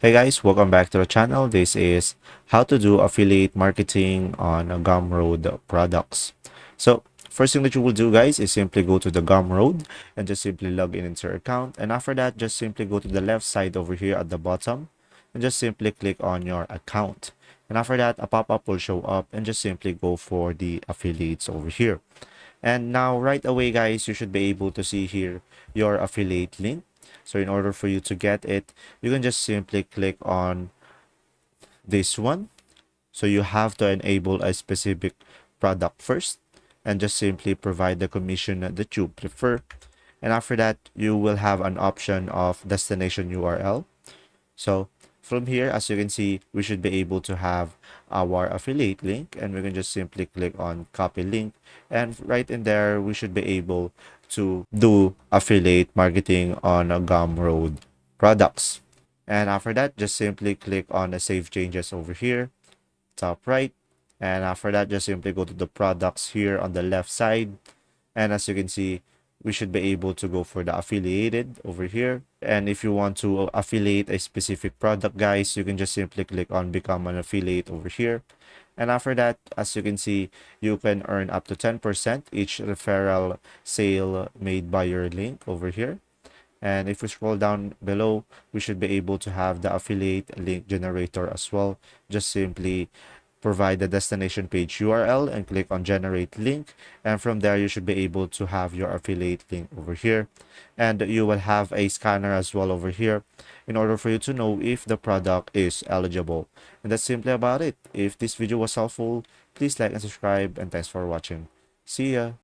Hey guys, welcome back to the channel. This is how to do affiliate marketing on Gumroad products. So first thing that you will do guys is simply go to the Gumroad and just simply log in into your account. And after that, just simply go to the left side over here at the bottom and just simply click on your account. And after that, a pop-up will show up and just simply go for the affiliates over here. And now right away guys, you should be able to see here your affiliate link. So in order for you to get it, you can just simply click on this one. So you have to enable a specific product first and just simply provide the commission that you prefer. And after that, you will have an option of destination URL. So from here, as you can see, we should be able to have our affiliate link, and we can just simply click on copy link. And right in there, we should be able to do affiliate marketing on a Gumroad products. And after that, just simply click on the save changes over here, top right. And after that, just simply go to the products here on the left side. And as you can see, we should be able to go for the affiliated over here. And if you want to affiliate a specific product guys, you can just simply click on become an affiliate over here. And after that, as you can see, you can earn up to 10% each referral sale made by your link over here. And if we scroll down below, we should be able to have the affiliate link generator as well. Just simply provide the destination page URL and click on generate link, and from there you should be able to have your affiliate link over here, and you will have a scanner as well over here in order for you to know if the product is eligible. And that's simply about it. If this video was helpful, please like and subscribe, and thanks for watching. See ya.